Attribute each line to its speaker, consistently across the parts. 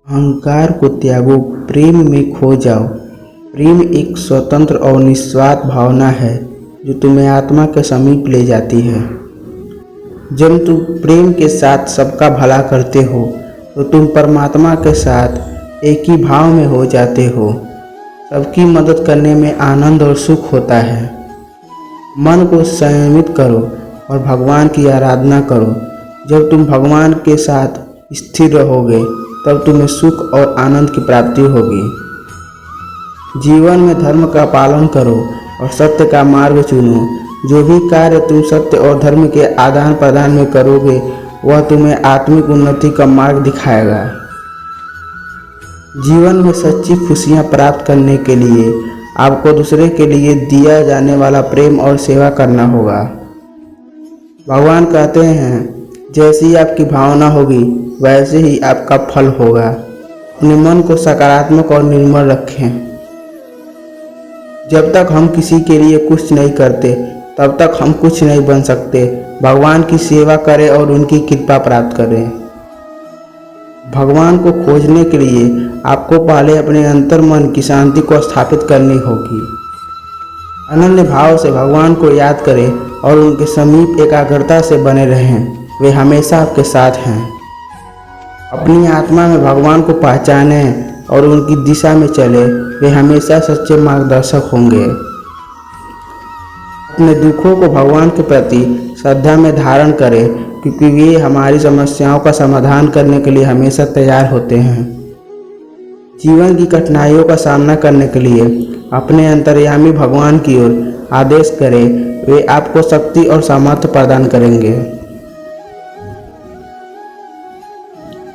Speaker 1: अहंकार को त्यागो, प्रेम में खो जाओ। प्रेम एक स्वतंत्र और निस्वार्थ भावना है जो तुम्हें आत्मा के समीप ले जाती है। जब तुम प्रेम के साथ सबका भला करते हो तो तुम परमात्मा के साथ एक ही भाव में हो जाते हो। सबकी मदद करने में आनंद और सुख होता है। मन को संयमित करो और भगवान की आराधना करो। जब तुम भगवान के साथ स्थिर रहोगे तब तुम्हें सुख और आनंद की प्राप्ति होगी। जीवन में धर्म का पालन करो और सत्य का मार्ग चुनो। जो भी कार्य तुम सत्य और धर्म के आदान प्रदान में करोगे वह तुम्हें आत्मिक उन्नति का मार्ग दिखाएगा। जीवन में सच्ची खुशियाँ प्राप्त करने के लिए आपको दूसरे के लिए दिया जाने वाला प्रेम और सेवा करना होगा। भगवान कहते हैं, जैसी आपकी भावना होगी वैसे ही आपका फल होगा। अपने मन को सकारात्मक और निर्मल रखें। जब तक हम किसी के लिए कुछ नहीं करते तब तक हम कुछ नहीं बन सकते। भगवान की सेवा करें और उनकी कृपा प्राप्त करें। भगवान को खोजने के लिए आपको पहले अपने अंतर मन की शांति को स्थापित करनी होगी। अनन्य भाव से भगवान को याद करें और उनके समीप एकाग्रता से बने रहें। वे हमेशा आपके साथ हैं। अपनी आत्मा में भगवान को पहचानें और उनकी दिशा में चले। वे हमेशा सच्चे मार्गदर्शक होंगे। अपने दुखों को भगवान के प्रति श्रद्धा में धारण करें क्योंकि वे हमारी समस्याओं का समाधान करने के लिए हमेशा तैयार होते हैं। जीवन की कठिनाइयों का सामना करने के लिए अपने अंतर्यामी भगवान की ओर आदेश करें। वे आपको शक्ति और सामर्थ्य प्रदान करेंगे।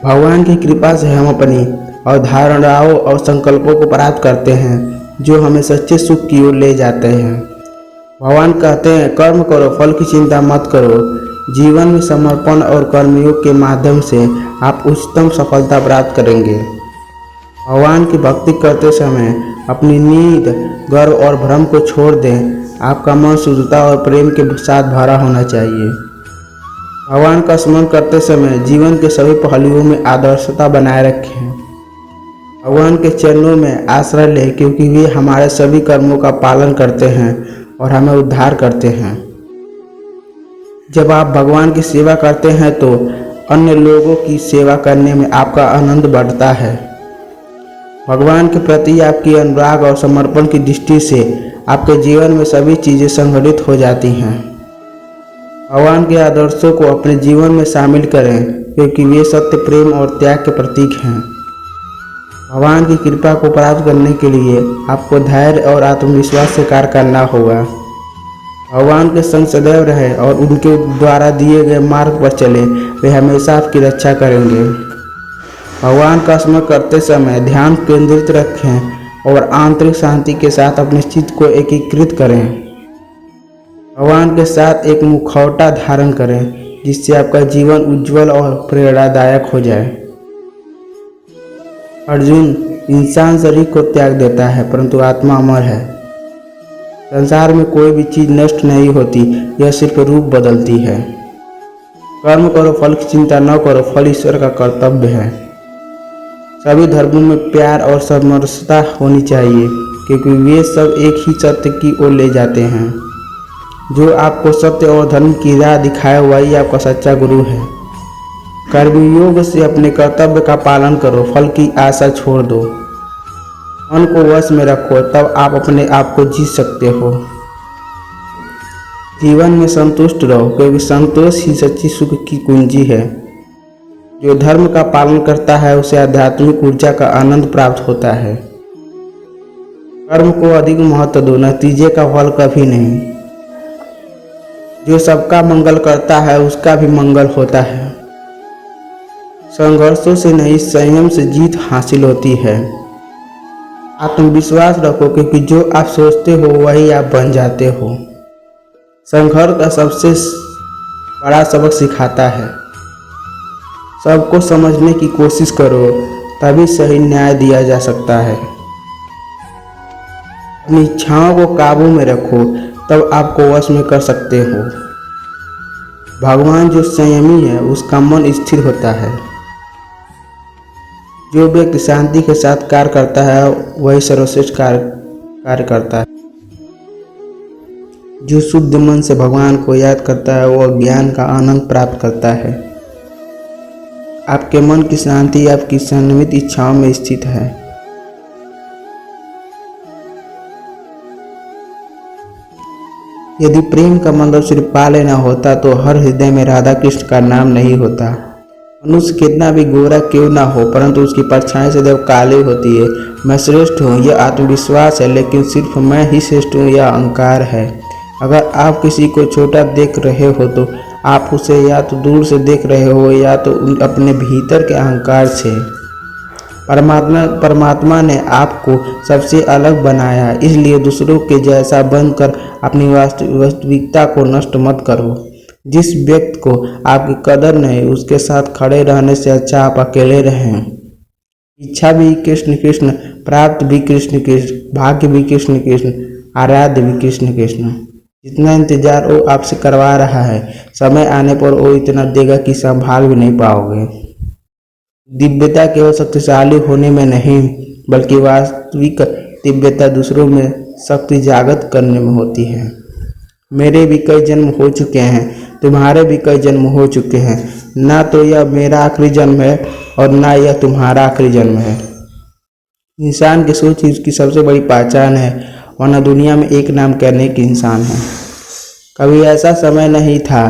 Speaker 1: भगवान की कृपा से हम अपनी अवधारणाओं और संकल्पों को प्राप्त करते हैं जो हमें सच्चे सुख की ओर ले जाते हैं। भगवान कहते हैं, कर्म करो, फल की चिंता मत करो। जीवन में समर्पण और कर्मयोग के माध्यम से आप उच्चतम सफलता प्राप्त करेंगे। भगवान की भक्ति करते समय अपनी नींद, गर्व और भ्रम को छोड़ दें। आपका मन शुद्धता और प्रेम के साथ भरा होना चाहिए। भगवान का स्मरण करते समय जीवन के सभी पहलुओं में आदर्शता बनाए रखें। भगवान के चरणों में आश्रय लें क्योंकि वे हमारे सभी कर्मों का पालन करते हैं और हमें उद्धार करते हैं। जब आप भगवान की सेवा करते हैं तो अन्य लोगों की सेवा करने में आपका आनंद बढ़ता है। भगवान के प्रति आपकी अनुराग और समर्पण की दृष्टि से आपके जीवन में सभी चीज़ें संगठित हो जाती हैं। भगवान के आदर्शों को अपने जीवन में शामिल करें क्योंकि वे सत्य, प्रेम और त्याग के प्रतीक हैं। भगवान की कृपा को प्राप्त करने के लिए आपको धैर्य और आत्मविश्वास से कार्य करना होगा। भगवान के संग सदैव रहें और उनके द्वारा दिए गए मार्ग पर चलें। वे हमेशा आपकी रक्षा करेंगे। भगवान का स्मरण करते समय ध्यान केंद्रित रखें और आंतरिक शांति के साथ अपने चित्त को एकीकृत करें। भगवान के साथ एक मुखौटा धारण करें जिससे आपका जीवन उज्जवल और प्रेरणादायक हो जाए। अर्जुन, इंसान शरीर को त्याग देता है परंतु आत्मा अमर है। संसार में कोई भी चीज़ नष्ट नहीं होती, यह सिर्फ रूप बदलती है। कर्म करो, फल की चिंता न करो, फल ईश्वर का कर्तव्य है। सभी धर्मों में प्यार और समरसता होनी चाहिए क्योंकि वे सब एक ही सत्य की ओर ले जाते हैं। जो आपको सत्य और धर्म की राह दिखाए वही आपका सच्चा गुरु है। कर्मयोग से अपने कर्तव्य का पालन करो, फल की आशा छोड़ दो। मन को वश में रखो, तब आप अपने आप को जीत सकते हो। जीवन में संतुष्ट रहो क्योंकि संतोष ही सच्ची सुख की कुंजी है। जो धर्म का पालन करता है उसे आध्यात्मिक ऊर्जा का आनंद प्राप्त होता है। कर्म को अधिक महत्व दो, नतीजे का फल कभी नहीं। जो सबका मंगल करता है उसका भी मंगल होता है। संघर्षों से नहीं, संयम से जीत हासिल होती है। आत्मविश्वास रखो क्योंकि जो आप सोचते हो वही आप बन जाते हो। संघर्ष का सबसे बड़ा सबक सिखाता है। सबको समझने की कोशिश करो, तभी सही न्याय दिया जा सकता है। अपनी इच्छाओं को काबू में रखो, तब आपको वश में कर सकते हो। भगवान जो संयमी है उसका मन स्थिर होता है। जो व्यक्ति शांति के साथ कार्य करता है वही सर्वश्रेष्ठ कार्य करता है। जो शुद्ध मन से भगवान को याद करता है वह ज्ञान का आनंद प्राप्त करता है। आपके मन की शांति आपकी संयमित इच्छाओं में स्थित है। यदि प्रेम का मतलब सिर्फ पा लेना होता तो हर हृदय में राधा कृष्ण का नाम नहीं होता। मनुष्य कितना भी गोरा क्यों ना हो परंतु उसकी परछाई सदैव काली होती है। मैं श्रेष्ठ हूँ यह आत्मविश्वास है, लेकिन सिर्फ मैं ही श्रेष्ठ हूँ यह अहंकार है। अगर आप किसी को छोटा देख रहे हो तो आप उसे या तो दूर से देख रहे हो या तो अपने भीतर के अहंकार से। परमात्मा ने आपको सबसे अलग बनाया, इसलिए दूसरों के जैसा बनकर अपनी वास्तविकता को नष्ट मत करो। जिस व्यक्ति को आपकी कदर नहीं उसके साथ खड़े रहने से अच्छा आप अकेले रहें। इच्छा भी कृष्ण कृष्ण, प्राप्त भी कृष्ण कृष्ण, भाग्य भी कृष्ण कृष्ण, आराध्य भी कृष्ण कृष्ण। जितना इंतजार वो आपसे करवा रहा है समय आने पर वो इतना देगा कि संभाल भी नहीं पाओगे। दिव्यता केवल शक्तिशाली होने में नहीं बल्कि वास्तविक दिव्यता दूसरों में शक्ति जागृत करने में होती है। मेरे भी कई जन्म हो चुके हैं, तुम्हारे भी कई जन्म हो चुके हैं। ना तो यह मेरा आखिरी जन्म है और ना यह तुम्हारा आखिरी जन्म है। इंसान की सोच उसकी सबसे बड़ी पहचान है, वरना दुनिया में एक नाम कहने की इंसान है। कभी ऐसा समय नहीं था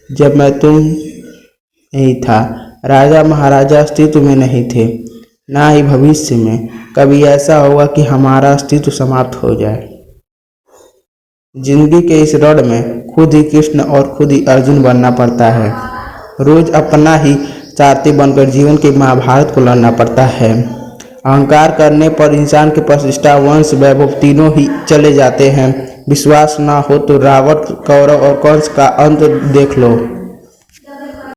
Speaker 1: जब मैं तुम नहीं था, राजा महाराजा अस्तित्व में नहीं थे, ना ही भविष्य में कभी ऐसा होगा कि हमारा अस्तित्व समाप्त हो जाए। जिंदगी के इस रण में खुद ही कृष्ण और खुद ही अर्जुन बनना पड़ता है। रोज अपना ही सारथी बनकर जीवन के महाभारत को लड़ना पड़ता है। अहंकार करने पर इंसान के प्रतिष्ठा, वंश, वैभव तीनों ही चले जाते हैं। विश्वास ना हो तो रावण, कौरव और कंस का अंत देख लो।